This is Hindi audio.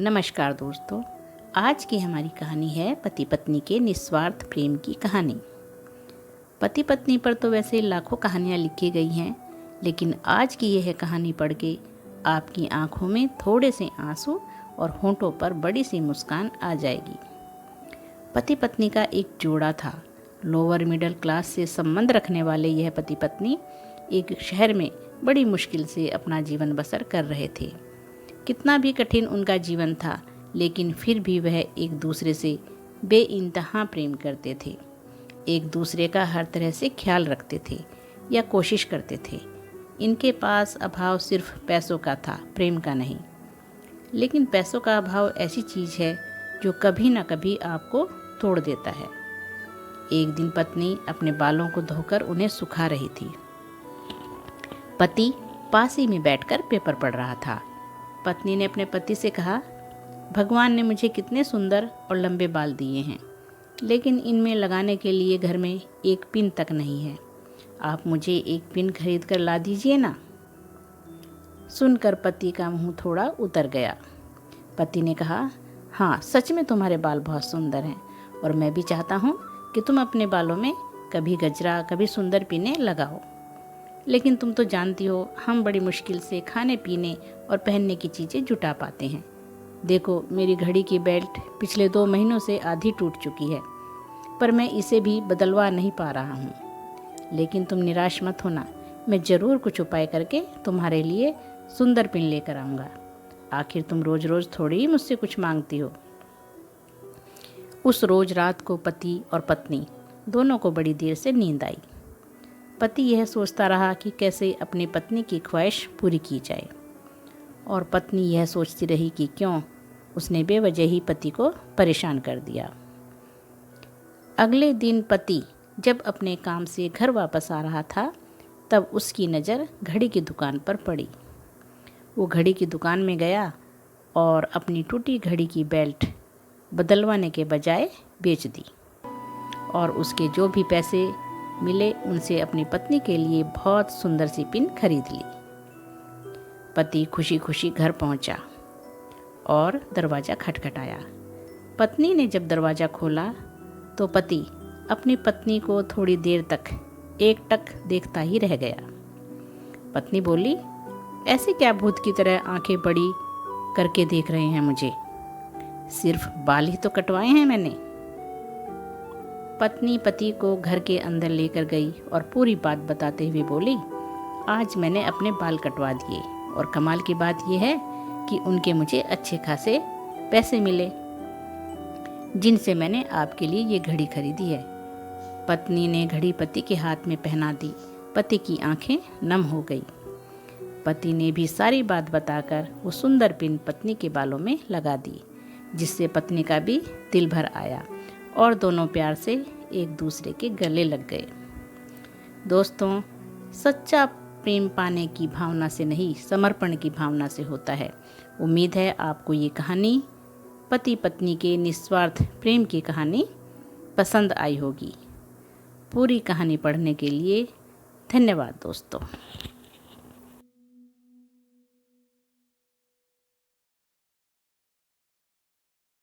नमस्कार दोस्तों, आज की हमारी कहानी है पति पत्नी के निस्वार्थ प्रेम की कहानी। पति पत्नी पर तो वैसे लाखों कहानियाँ लिखी गई हैं, लेकिन आज की यह कहानी पढ़ के आपकी आंखों में थोड़े से आंसू और होंठों पर बड़ी सी मुस्कान आ जाएगी। पति पत्नी का एक जोड़ा था। लोअर मिडिल क्लास से संबंध रखने वाले यह पति पत्नी एक शहर में बड़ी मुश्किल से अपना जीवन बसर कर रहे थे। कितना भी कठिन उनका जीवन था, लेकिन फिर भी वह एक दूसरे से बेइंतहा प्रेम करते थे। एक दूसरे का हर तरह से ख्याल रखते थे या कोशिश करते थे। इनके पास अभाव सिर्फ पैसों का था, प्रेम का नहीं। लेकिन पैसों का अभाव ऐसी चीज़ है जो कभी ना कभी आपको तोड़ देता है। एक दिन पत्नी अपने बालों को धोकर उन्हें सुखा रही थी। पति पास ही में बैठकर पेपर पढ़ रहा था। पत्नी ने अपने पति से कहा, भगवान ने मुझे कितने सुंदर और लंबे बाल दिए हैं, लेकिन इनमें लगाने के लिए घर में एक पिन तक नहीं है। आप मुझे एक पिन खरीद कर ला दीजिए ना। सुनकर पति का मुंह थोड़ा उतर गया। पति ने कहा, हाँ, सच में तुम्हारे बाल बहुत सुंदर हैं और मैं भी चाहता हूँ कि तुम अपने बालों में कभी गजरा, कभी सुंदर पिनें लगाओ। लेकिन तुम तो जानती हो, हम बड़ी मुश्किल से खाने पीने और पहनने की चीज़ें जुटा पाते हैं। देखो, मेरी घड़ी की बेल्ट पिछले 2 महीनों से आधी टूट चुकी है, पर मैं इसे भी बदलवा नहीं पा रहा हूँ। लेकिन तुम निराश मत होना, मैं ज़रूर कुछ उपाय करके तुम्हारे लिए सुंदर पिन लेकर आऊँगा। आखिर तुम रोज़ रोज़ थोड़ी ही मुझसे कुछ मांगती हो। उस रोज़ रात को पति और पत्नी दोनों को बड़ी देर से नींद आई। पति यह सोचता रहा कि कैसे अपनी पत्नी की ख्वाहिश पूरी की जाए, और पत्नी यह सोचती रही कि क्यों उसने बेवजह ही पति को परेशान कर दिया। अगले दिन पति जब अपने काम से घर वापस आ रहा था, तब उसकी नज़र घड़ी की दुकान पर पड़ी। वो घड़ी की दुकान में गया और अपनी टूटी घड़ी की बेल्ट बदलवाने के बजाय बेच दी, और उसके जो भी पैसे मिले उनसे अपनी पत्नी के लिए बहुत सुंदर सी पिन खरीद ली। पति खुशी खुशी घर पहुंचा और दरवाज़ा खटखटाया। पत्नी ने जब दरवाज़ा खोला तो पति अपनी पत्नी को थोड़ी देर तक एकटक देखता ही रह गया। पत्नी बोली, ऐसे क्या भूत की तरह आंखें बड़ी करके देख रहे हैं मुझे? सिर्फ बाल ही तो कटवाए हैं मैंने। पत्नी पति को घर के अंदर लेकर गई और पूरी बात बताते हुए बोली, आज मैंने अपने बाल कटवा दिए और कमाल की बात यह है कि उनके मुझे अच्छे खासे पैसे मिले, जिनसे मैंने आपके लिए ये घड़ी खरीदी है। पत्नी ने घड़ी पति के हाथ में पहना दी। पति की आंखें नम हो गई। पति ने भी सारी बात बताकर वो सुंदर पिन पत्नी के बालों में लगा दी, जिससे पत्नी का भी दिल भर आया और दोनों प्यार से एक दूसरे के गले लग गए। दोस्तों, सच्चा प्रेम पाने की भावना से नहीं, समर्पण की भावना से होता है। उम्मीद है आपको ये कहानी, पति पत्नी के निस्वार्थ प्रेम की कहानी पसंद आई होगी। पूरी कहानी पढ़ने के लिए धन्यवाद दोस्तों।